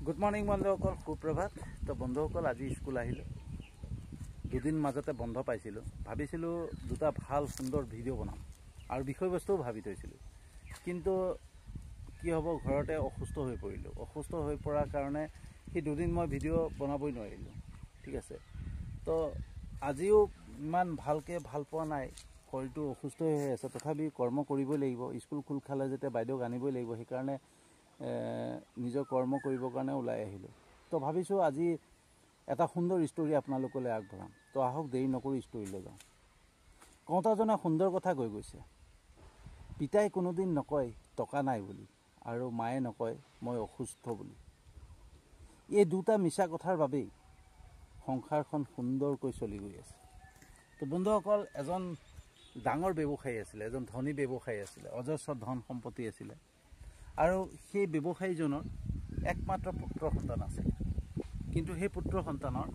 Good morning বন্ধুসকল, সুপ্ৰভাত। তো বন্ধুসকল, আজি স্কুল আহিলোঁ। দুদিন মাজতে বন্ধ পাইছিলোঁ। ভাবিছিলোঁ দুটা ভাল সুন্দৰ ভিডিঅ' বনাম আৰু বিষয়বস্তুও ভাবি থৈছিলোঁ, কিন্তু কি হ'ব, ঘৰতে অসুস্থ হৈ পৰিলোঁ। অসুস্থ হৈ পৰাৰ কাৰণে সেই দুদিন মই ভিডিঅ' বনাবই নোৱাৰিলোঁ। ঠিক আছে, তো আজিও ইমান ভালকৈ ভাল পোৱা নাই, শৰীৰটো অসুস্থ হৈ আছে। তথাপি কৰ্ম কৰিবই লাগিব। স্কুল খোল খালে যেতিয়া বাইদেউক আনিবই লাগিব, সেইকাৰণে নিজৰ কৰ্ম কৰিবৰ কাৰণে ওলাই আহিলোঁ। তো ভাবিছোঁ আজি এটা সুন্দৰ ষ্টৰি আপোনালোকলৈ আগবঢ়াম। তো আহক, দেৰি নকৰি ষ্টৰিলৈ যাওঁ। কওঁতাজনে সুন্দৰ কথা কৈ গৈছে। পিতাই কোনোদিন নকয় টকা নাই বুলি, আৰু মায়ে নকয় মই অসুস্থ বুলি। এই দুটা মিছা কথাৰ বাবেই সংসাৰখন সুন্দৰকৈ চলি গৈ আছে। তো বন্ধুসকল, এজন ডাঙৰ ব্যৱসায়ী আছিলে, এজন ধনী ব্যৱসায়ী আছিলে, অজস্ৰ ধন সম্পত্তি আছিলে, আৰু সেই ব্যৱসায়ীজনৰ একমাত্ৰ পুত্ৰ সন্তান আছিলে। কিন্তু সেই পুত্ৰ সন্তানৰ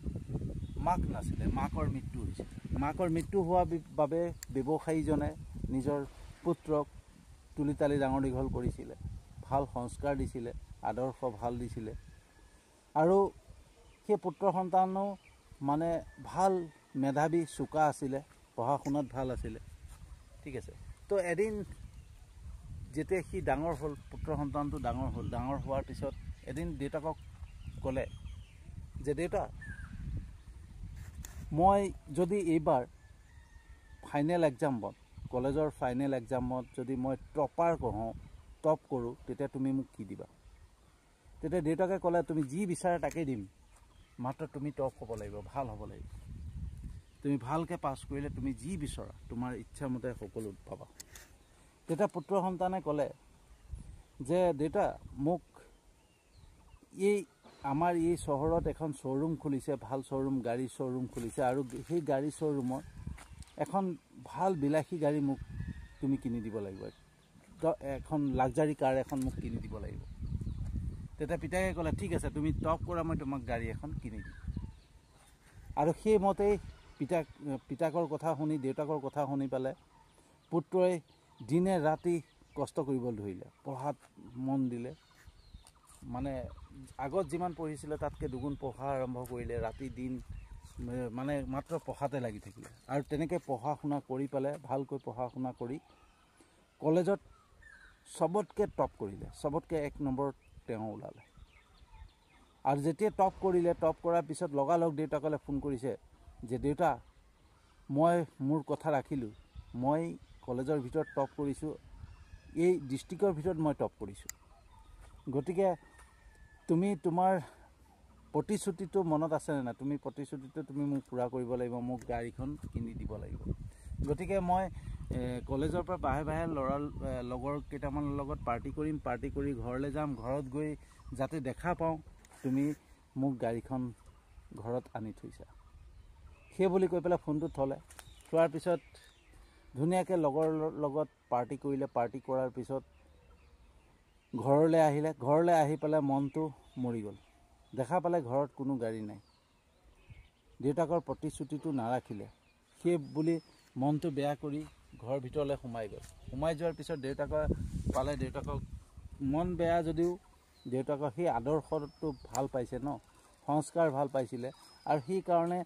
মাক নাছিলে, মাকৰ মৃত্যু হৈছিল। মাকৰ মৃত্যু হোৱাৰ বাবে ব্যৱসায়ীজনে নিজৰ পুত্ৰক তুলি তালি ডাঙৰ দীঘল কৰিছিলে, ভাল সংস্কাৰ দিছিলে, আদৰ্শ ভাল দিছিলে, আৰু সেই পুত্ৰ সন্তানো মানে ভাল মেধাৱী চোকা আছিলে, পঢ়া শুনাত ভাল আছিলে। ঠিক আছে, তো এদিন যেতিয়া সি ডাঙৰ হ'ল, পুত্ৰ সন্তানটো ডাঙৰ হ'ল, ডাঙৰ হোৱাৰ পিছত এদিন দেউতাকক ক'লে যে দেউতা, মই যদি এইবাৰ ফাইনেল এক্সামত, কলেজৰ ফাইনেল এক্সামত যদি মই টপ কৰোঁ, তেতিয়া তুমি মোক কি দিবা? তেতিয়া দেউতাকে ক'লে, তুমি যি বিচাৰা তাকেই দিম, মাত্ৰ তুমি টপ হ'ব লাগিব, ভাল হ'ব লাগিব। তুমি ভালকৈ পাছ কৰিলে তুমি যি বিচৰা তোমাৰ ইচ্ছামতে সকলো পাবা। তেতিয়া পুত্ৰ সন্তানে ক'লে যে দেউতা, মোক আমাৰ এই চহৰত এখন শ্ব'ৰুম খুলিছে, ভাল শ্ব'ৰুম, গাড়ী শ্ব'ৰুম খুলিছে, আৰু সেই গাড়ী শ্ব'ৰুমৰ এখন ভাল বিলাসী গাড়ী মোক তুমি কিনি দিব লাগিব, এখন লাক্সাৰী কাৰ এখন মোক কিনি দিব লাগিব। তেতিয়া পিতাকে ক'লে, ঠিক আছে, তুমি টপ কৰা, মই তোমাক গাড়ী এখন কিনি দিম। আৰু সেইমতেই পিতাকৰ কথা শুনি, দেউতাকৰ কথা শুনি পেলে পুত্ৰই দিনে ৰাতি কষ্ট কৰিব ধৰিলে, পঢ়াত মন দিলে। মানে আগত যিমান পঢ়িছিলে তাতকৈ দুগুণ পঢ়া আৰম্ভ কৰিলে, ৰাতি দিন মানে মাত্ৰ পঢ়াতে লাগি থাকিলে। আৰু তেনেকৈ পঢ়া শুনা কৰি পেলাই, ভালকৈ পঢ়া শুনা কৰি কলেজত চবতকৈ টপ কৰিলে, চবতকৈ 1 নম্বৰত তেওঁ ওলালে। আৰু যেতিয়া টপ কৰিলে, টপ কৰাৰ পিছত লগালগ দেউতাকলৈ ফোন কৰিছে যে দেউতা, মই মোৰ কথা ৰাখিলোঁ, মই কলেজৰ ভিতৰত টপ কৰিছোঁ, এই ডিষ্ট্ৰিক্টৰ ভিতৰত মই টপ কৰিছোঁ। গতিকে তুমি তোমাৰ প্ৰতিশ্ৰুতিটো মনত আছেনে নাই? তুমি প্ৰতিশ্ৰুতিটো তুমি মোক পূৰা কৰিব লাগিব, মোক গাড়ীখন কিনি দিব লাগিব। গতিকে মই কলেজৰ পৰা বাহে বাহে লগৰ কেইটামানৰ লগত পাৰ্টি কৰিম, পাৰ্টি কৰি ঘৰলৈ যাম, ঘৰত গৈ যাতে দেখা পাওঁ তুমি মোক গাড়ীখন ঘৰত আনি থৈছা, সেই বুলি কৈ পেলাই ফোনটো থ'লে। থোৱাৰ পিছত ধুনীয়াকৈ লগৰ লগত পাৰ্টি কৰিলে। পাৰ্টি কৰাৰ পিছত ঘৰলৈ আহিলে। ঘৰলৈ আহি পেলাই মনটো মৰি গ'ল, দেখা পালে ঘৰত কোনো গাড়ী নাই। দেউতাকৰ প্ৰতিশ্ৰুতিটো নাৰাখিলে, সেই বুলি মনটো বেয়া কৰি ঘৰৰ ভিতৰলৈ সোমাই গ'ল। সোমাই যোৱাৰ পিছত দেউতাকে পালে, দেউতাকক মন বেয়া যদিও দেউতাকৰ সেই আদৰ্শটো ভাল পাইছে ন, সংস্কাৰ ভাল পাইছিলে, আৰু সেইকাৰণে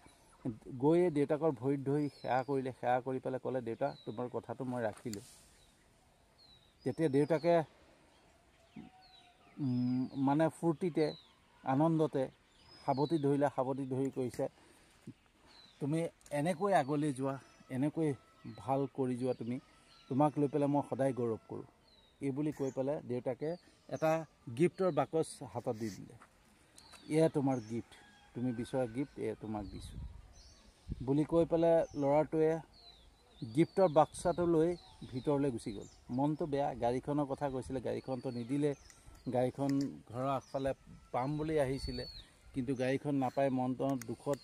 গৈয়ে দেউতাকৰ ভৰিত ধৰি সেৱা কৰিলে। সেৱা কৰি পেলাই ক'লে, দেউতা, তোমাৰ কথাটো মই ৰাখিলোঁ। তেতিয়া দেউতাকে মানে ফূৰ্তিতে, আনন্দতে সাৱটি ধৰিলে। সাৱটি ধৰি কৈছে, তুমি এনেকৈ আগলৈ যোৱা, এনেকৈ ভাল কৰি যোৱা, তোমাক লৈ পেলাই মই সদায় গৌৰৱ কৰোঁ। এই বুলি কৈ পেলাই দেউতাকে এটা গিফ্টৰ বাকচ হাতত দি দিলে। এয়া তোমাৰ গিফ্ট, তুমি বিচৰা গিফ্ট, এয়া তোমাক দিছোঁ বুলি কৈ পেলাই ল'ৰাটোৱে গিফ্টৰ বাক্সাটো লৈ ভিতৰলৈ গুচি গ'ল। মনটো বেয়া, গাড়ীখনৰ কথা কৈছিলে, গাড়ীখনটো নিদিলে। গাড়ীখন ঘৰৰ আগফালে পাম বুলি আহিছিলে, কিন্তু গাড়ীখন নাপাই মনটো দুখত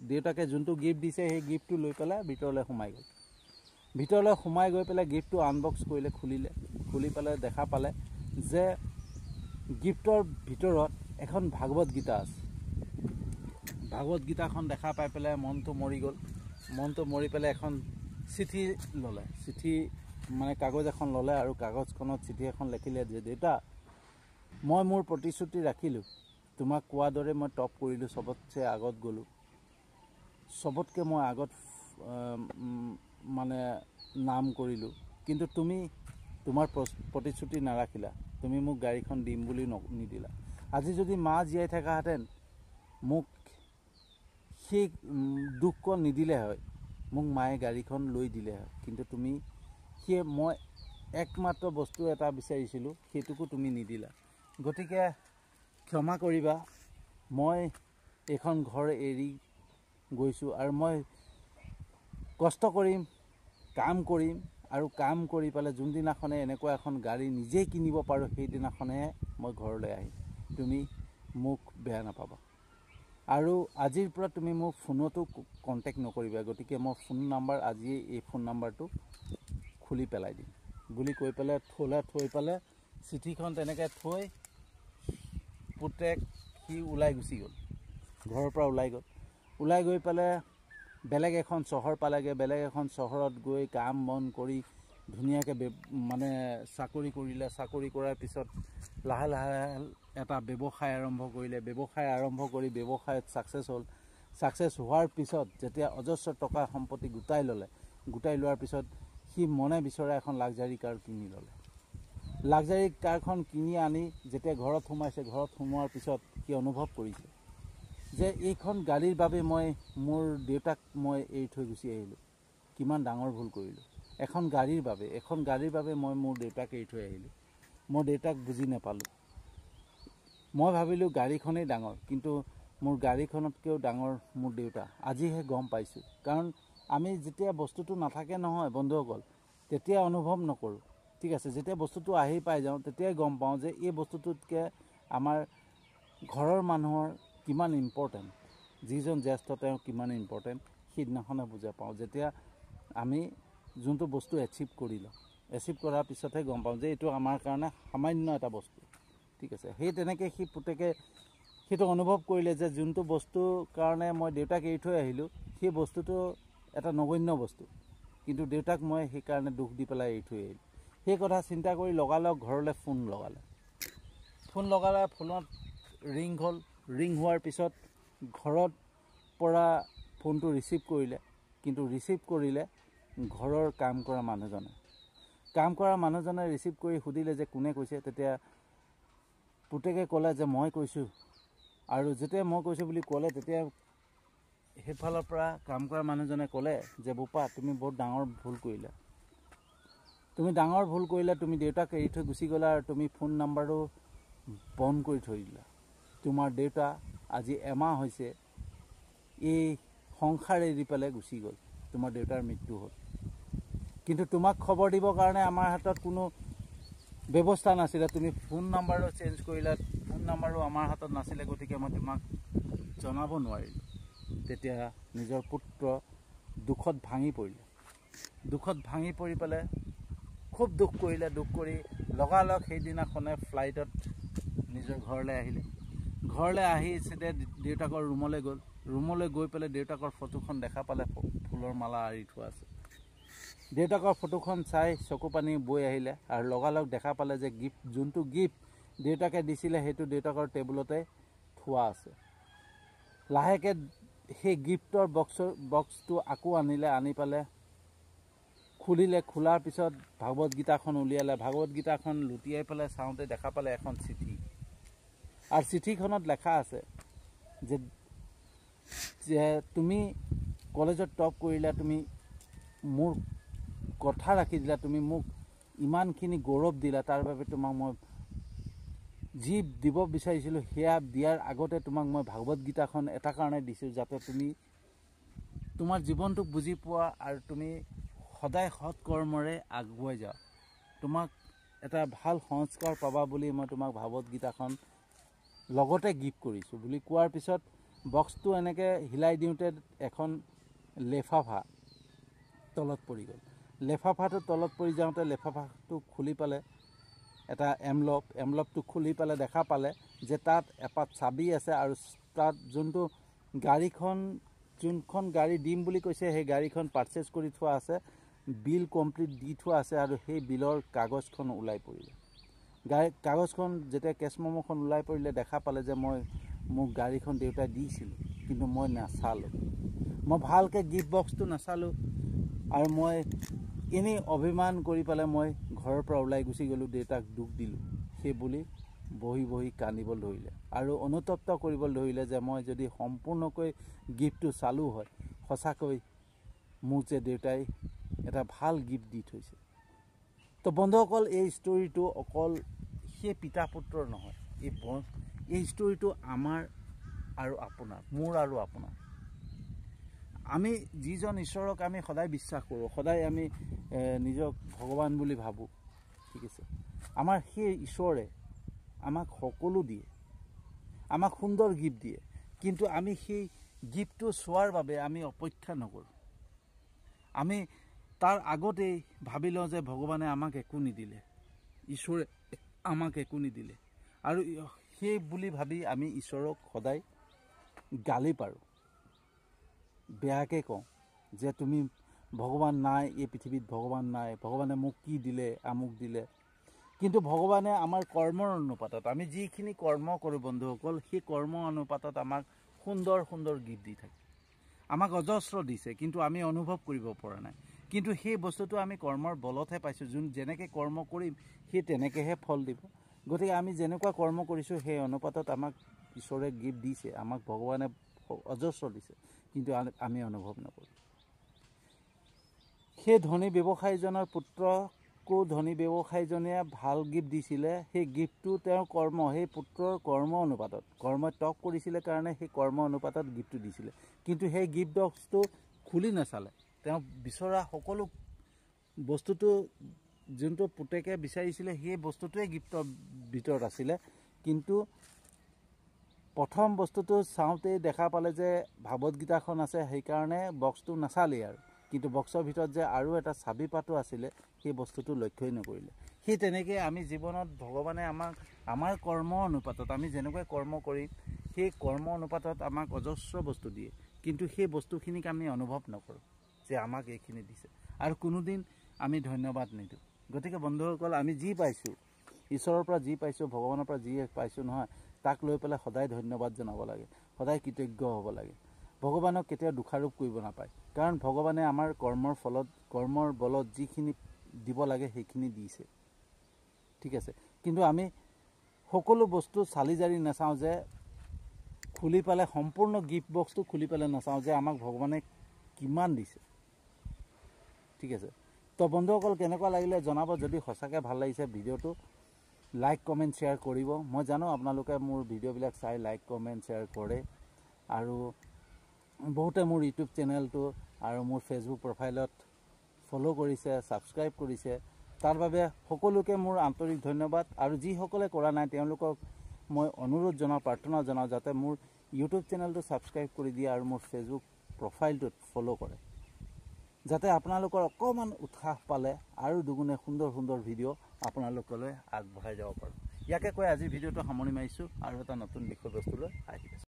দেউতাকে যোনটো গিফ্ট দিছে সেই গিফ্টটো লৈ পেলাই ভিতৰলৈ সোমাই গ'ল। ভিতৰলৈ সোমাই গৈ পেলাই গিফ্টটো আনবক্স কৰিলে, খুলি পেলাই দেখা পালে যে গিফ্টৰ ভিতৰত এখন ভাগৱত গীতা আছে। ভাগৱত গীতাখন দেখা পাই পেলাই মনটো মৰি গ'ল। মনটো মৰি পেলাই এখন চিঠি ল'লে, চিঠি মানে কাগজ এখন ল'লে, আৰু কাগজখনত চিঠি এখন লিখিলে যে দেউতা, মই মোৰ প্ৰতিশ্ৰুতি ৰাখিলোঁ, তোমাক কোৱা দৰে মই টপ কৰিলোঁ, চবতছে আগত গ'লোঁ, চবতকৈ মই আগত মানে নাম কৰিলোঁ, কিন্তু তুমি তোমাৰ প্ৰতিশ্ৰুতি নাৰাখিলা। তুমি মোক গাড়ীখন দিম বুলি নিদিলা। আজি যদি মা জীয়াই থকাহেঁতেন মোক সেই দুখ নিদিলে হয়, মোক মায়ে গাড়ীখন লৈ দিলে হয়, কিন্তু তুমি মই একমাত্ৰ বস্তু এটা বিচাৰিছিলোঁ, সেইটোকো তুমি নিদিলা। গতিকে ক্ষমা কৰিবা, মই এইখন ঘৰ এৰি গৈছোঁ আৰু মই কষ্ট কৰিম, কাম কৰিম, আৰু কাম কৰি পেলাই যোনদিনাখনে এনেকুৱা এখন গাড়ী নিজেই কিনিব পাৰোঁ, সেইদিনাখনেহে মই ঘৰলৈ আহিম। তুমি মোক বেয়া নাপাবা। আৰু আজিৰ পৰা তুমি মোক ফোনতো কণ্টেক্ট নকৰিবা। গতিকে মই ফোন নাম্বাৰ আজিয়ে এই ফোন নাম্বাৰটো খুলি পেলাই দিম বুলি কৈ পেলাই থৈ পেলাই চিঠিখন তেনেকৈ থৈ পুতেক সি ওলাই গুচি গ'ল, ঘৰৰ পৰা ওলাই গৈ পেলাই বেলেগ এখন চহৰ পালেগৈ। বেলেগ এখন চহৰত গৈ কাম বন কৰি ধুনীয়াকৈ মানে চাকৰি কৰিলে। চাকৰি কৰাৰ পিছত লাহে লাহে এটা ব্যৱসায় আৰম্ভ কৰিলে। ব্যৱসায় আৰম্ভ কৰি ব্যৱসায়ত ছাকচেছ হ'ল। ছাকচেছ হোৱাৰ পিছত যেতিয়া অজস্ৰ টকা সম্পত্তি গোটাই ল'লে, গোটাই লোৱাৰ পিছত সি মনে বিচৰা এখন লাক্সাৰী কাৰ কিনি ল'লে। লাক্সাৰী কাৰখন কিনি আনি যেতিয়া ঘৰত সোমাইছে, ঘৰত সোমোৱাৰ পিছত সি অনুভৱ কৰিছে যে এইখন গাড়ীৰ বাবে মই মোৰ দেউতাক মই এৰি থৈ গুচি আহিলোঁ, কিমান ডাঙৰ ভুল কৰিলোঁ। এখন গাড়ীৰ বাবে মই মোৰ দেউতাক এৰি থৈ আহিলোঁ। মই দেউতাক বুজি নাপালোঁ। মই ভাবিলোঁ গাড়ীখনেই ডাঙৰ, কিন্তু মোৰ গাড়ীখনতকৈও ডাঙৰ মোৰ দেউতা। আজিহে গম পাইছোঁ। কাৰণ আমি যেতিয়া বস্তুটো নাথাকে নহয় বন্ধুসকল, তেতিয়া অনুভৱ নকৰোঁ, ঠিক আছে। যেতিয়া বস্তুটো আহি পাই যাওঁ তেতিয়াই গম পাওঁ যে এই বস্তুটোতকৈ আমাৰ ঘৰৰ মানুহৰ কিমান ইম্পৰ্টেণ্ট, যিজন জ্যেষ্ঠ তেওঁ কিমান ইম্পৰ্টেণ্ট, সেইদিনাখনে বুজা পাওঁ। যেতিয়া আমি যোনটো বস্তু এচিভ কৰি লওঁ, এচিভ কৰাৰ পিছতহে গম পাওঁ যে এইটো আমাৰ কাৰণে সামান্য এটা বস্তু, ঠিক আছে। সেই তেনেকৈ সি পুতেকে সেইটো অনুভৱ কৰিলে যে যোনটো বস্তুৰ কাৰণে মই দেউতাক এৰি থৈ আহিলোঁ, সেই বস্তুটো এটা নগণ্য বস্তু, কিন্তু দেউতাক মই সেইকাৰণে দুখ দি পেলাই এৰি থৈ আহিলোঁ। সেই কথা চিন্তা কৰি লগালগ ঘৰলৈ ফোন লগালে। ফোনত ৰিং হ'ল। ৰিং হোৱাৰ পিছত ঘৰত পৰা ফোনটো ৰিচিভ কৰিলে, কিন্তু ৰিচিভ কৰিলে ঘৰৰ কাম কৰা মানুহজনে ৰিচিভ কৰি সুধিলে যে কোনে কৈছে। তেতিয়া পুতেকে ক'লে যে মই কৈছোঁ। আৰু যেতিয়া মই কৈছোঁ বুলি ক'লে, তেতিয়া সেইফালৰ পৰা কাম কৰা মানুহজনে ক'লে যে বোপা, তুমি বহুত ডাঙৰ ভুল কৰিলা। তুমি দেউতাক এৰি থৈ গুচি গ'লা আৰু তুমি ফোন নাম্বাৰো বন্ধ কৰি থৈ দিলা। তোমাৰ দেউতা আজি এমাহ হৈছে এই সংসাৰ এৰি পেলাই গুচি গ'ল। তোমাৰ দেউতাৰ মৃত্যু হ'ল, কিন্তু তোমাক খবৰ দিবৰ কাৰণে আমাৰ হাতত কোনো ব্যৱস্থা নাছিলে। তুমি ফোন নাম্বাৰো চেঞ্জ কৰিলা, ফোন নাম্বাৰো আমাৰ হাতত নাছিলে। গতিকে মই তোমাক জনাব নোৱাৰিলোঁ। তেতিয়া নিজৰ পুত্ৰ দুখত ভাঙি পৰি পেলাই খুব দুখ কৰি লগালগ সেইদিনাখনে ফ্লাইটত নিজৰ ঘৰলৈ আহিলে। ঘৰলৈ আহি চিধা দেউতাকৰ ৰুমলৈ গৈ পেলাই দেউতাকৰ ফটোখন দেখা পালে, ফুলৰ মালা আঁৰি থোৱা আছে। দেউতাকৰ ফটোখন চাই চকু পানী বৈ আহিলে আৰু লগালগ দেখা পালে যে যোনটো গিফ্ট দেউতাকে দিছিলে সেইটো দেউতাকৰ টেবুলতে থোৱা আছে। লাহেকৈ সেই গিফ্টৰ বক্সটো আকৌ আনিলে, আনি পেলাই খুলিলে। খোলাৰ পিছত ভাগৱত গীতাখন উলিয়ালে। ভাগৱত গীতাখন লুটিয়াই পেলাই চাওঁতে দেখা পালে এখন চিঠি। আৰু চিঠিখনত লেখা আছে যে তুমি কলেজত টপ কৰিলা, তুমি মোৰ কথা ৰাখি দিলা, তুমি মোক ইমানখিনি গৌৰৱ দিলা, তাৰ বাবে তোমাক মই যি দিব বিচাৰিছিলোঁ সেয়া দিয়াৰ আগতে তোমাক মই ভাগৱত গীতাখন এটা কাৰণে দিছোঁ, যাতে তুমি তোমাৰ জীৱনটোক বুজি পোৱা আৰু তুমি সদায় সৎ কৰ্মৰে আগুৱাই যাওঁ। তোমাক এটা ভাল সংস্কাৰ পাবা বুলি মই তোমাক ভাগৱত গীতাখন লগতে গিফ্ট কৰিছোঁ বুলি কোৱাৰ পিছত বক্সটো এনেকৈ হিলাই দিওঁতে এখন লেফাফা তলত পৰি গ'ল। লেফাফাটো তলত পৰি যাওঁতে লেফাফাটো খুলি পালে এটা এমলপটো খুলি পেলাই দেখা পালে যে তাত এপাত চাবি আছে আৰু তাত যোনখন গাড়ী দিম বুলি কৈছে সেই গাড়ীখন পাৰ্চেছ কৰি থোৱা আছে, বিল কমপ্লিট দি থোৱা আছে। আৰু সেই বিলৰ কাগজখন ওলাই পৰিলে। কাগজখন যেতিয়া কেছ মেম'খন ওলাই পৰিলে দেখা পালে যে মই মোক গাড়ীখন দেউতাই দিছিল, কিন্তু মই নাচালোঁ। মই ভালকৈ গিফ্ট বক্সটো নাচালোঁ আৰু মই এনেই অভিমান কৰি পেলাই মই ঘৰৰ পৰা ওলাই গুচি গ'লোঁ। দেউতাক দুখ দিলোঁ। সেই বুলি বহি বহি কান্দিবলৈ ধৰিলে আৰু অনুতপ্ত কৰিবলৈ ধৰিলে যে মই যদি সম্পূৰ্ণকৈ গিফ্টটো চালোঁ হয়, সঁচাকৈ মোক যে দেউতাই এটা ভাল গিফ্ট দি থৈছে। তো বন্ধুসকল, এই ষ্টৰিটো অকল সেই পিতা পুত্ৰৰ নহয়, এই ষ্টৰিটো আমাৰ আৰু আপোনাৰ, মোৰ আৰু আপোনাৰ। আমি যিজন ঈশ্বৰক আমি সদায় বিশ্বাস কৰোঁ, সদায় আমি নিজক ভগৱান বুলি ভাবোঁ, ঠিক আছে, আমাৰ সেই ঈশ্বৰে আমাক সকলো দিয়ে, আমাক সুন্দৰ গিফ্ট দিয়ে, কিন্তু আমি সেই গিফ্টটো চোৱাৰ বাবে আমি অপেক্ষা নকৰোঁ। আমি তাৰ আগতেই ভাবি লওঁ যে ভগৱানে আমাক একো নিদিলে, ঈশ্বৰে আমাক একো নিদিলে, আৰু সেই বুলি ভাবি আমি ঈশ্বৰক সদায় গালি পাৰোঁ, বেয়াকৈ কওঁ যে তুমি ভগৱান নাই, এই পৃথিৱীত ভগৱান নাই, ভগৱানে মোক কি দিলে, আমুক দিলে। কিন্তু ভগৱানে আমাৰ কৰ্মৰ অনুপাতত, আমি যিখিনি কৰ্ম কৰোঁ বন্ধুসকল, সেই কৰ্ম অনুপাতত আমাক সুন্দৰ সুন্দৰ গিফ্ট দি থাকে। আমাক অজস্ৰ দিছে, কিন্তু আমি অনুভৱ কৰিব পৰা নাই। কিন্তু সেই বস্তুটো আমি কৰ্মৰ বলতহে পাইছোঁ। যেনেকৈ কৰ্ম কৰিম সেই তেনেকৈহে ফল দিব। গতিকে আমি যেনেকুৱা কৰ্ম কৰিছোঁ সেই অনুপাতত আমাক ঈশ্বৰে গিফ্ট দিছে, আমাক ভগৱানে অজস্ৰ দিছে, কিন্তু আমি অনুভৱ নকৰোঁ। সেই ধনী ব্যৱসায়ীজনৰ পুত্ৰকো ধনী ব্যৱসায়ীজনে ভাল গিফ্ট দিছিলে। সেই গিফ্টটো তেওঁৰ কৰ্ম, সেই পুত্ৰৰ কৰ্ম অনুপাতত, কৰ্মই টপ কৰিছিলে কাৰণে সেই কৰ্ম অনুপাতত গিফ্টটো দিছিলে। কিন্তু সেই গিফ্ট বক্সটো খুলি নাচালে। তেওঁ বিচৰা সকলো বস্তুটো, যোনটো পুতেকে বিচাৰিছিলে সেই বস্তুটোৱে গিফ্টৰ ভিতৰত আছিলে, কিন্তু প্ৰথম বস্তুটো চাওঁতেই দেখা পালে যে ভাগৱত গীতাখন আছে, সেইকাৰণে বক্সটো নাচালেই আৰু। কিন্তু বক্সৰ ভিতৰত যে আৰু এটা চাবি পাতো আছিলে, সেই বস্তুটো লক্ষ্যই নকৰিলে। সেই তেনেকৈ আমি জীৱনত ভগৱানে আমাক আমাৰ কৰ্ম অনুপাতত, আমি যেনেকৈ কৰ্ম কৰিম সেই কৰ্ম অনুপাতত আমাক অজস্ৰ বস্তু দিয়ে, কিন্তু সেই বস্তুখিনিক আমি অনুভৱ নকৰোঁ যে আমাক এইখিনি দিছে, আৰু কোনোদিন আমি ধন্যবাদ নিদিওঁ। গতিকে বন্ধুসকল, আমি যি পাইছোঁ, ঈশ্বৰৰ পৰা যি পাইছোঁ, ভগৱানৰ পৰা যি পাইছোঁ নহয়, তাক লৈ পেলাই সদায় ধন্যবাদ জনাব লাগে, সদায় কৃতজ্ঞ হ'ব লাগে। ভগৱানক কেতিয়াও দোষাৰোপ কৰিব নাপায়, কাৰণ ভগৱানে আমাৰ কৰ্মৰ বলত যিখিনি দিব লাগে সেইখিনি দিছে, ঠিক আছে। কিন্তু আমি সকলো বস্তু চালি জাৰি নাচাওঁ, যে খুলি পেলাই সম্পূৰ্ণ গিফ্ট বক্সটো খুলি পেলাই নাচাওঁ যে আমাক ভগৱানে কিমান দিছে, ঠিক আছে। তো বন্ধুসকল, কেনেকুৱা লাগিলে জনাব। যদি সঁচাকৈ ভাল লাগিছে ভিডিঅ'টো, লাইক কমেণ্ট শ্বেয়াৰ কৰিব। মই জানো আপোনালোকে মোৰ ভিডিঅ'বিলাক চাই লাইক কমেণ্ট শ্বেয়াৰ কৰে, আৰু বহুতে মোৰ ইউটিউব চেনেলটো আৰু মোৰ ফেচবুক প্ৰফাইলত ফ'ল' কৰিছে, ছাবস্ক্ৰাইব কৰিছে। তাৰ বাবে সকলোকে মোৰ আন্তৰিক ধন্যবাদ। আৰু যিসকলে কৰা নাই তেওঁলোকক মই অনুৰোধ জনাওঁ, প্ৰাৰ্থনা জনাওঁ, যাতে মোৰ ইউটিউব চেনেলটো ছাবস্ক্ৰাইব কৰি দিয়ে আৰু মোৰ ফেচবুক প্ৰফাইলটোত ফ'ল' কৰে, যাতে আপোনালোকৰ অকণমান উৎসাহ পালে আৰু দুগুণে সুন্দৰ সুন্দৰ ভিডিঅ' আপোনালোকলৈ আগবঢ়াই যাব পাৰোঁ। ইয়াকে কৈ আজিৰ ভিডিঅ'টো সামৰণি মাৰিছোঁ, আৰু এটা নতুন বিষয়বস্তু লৈ আহি আছোঁ।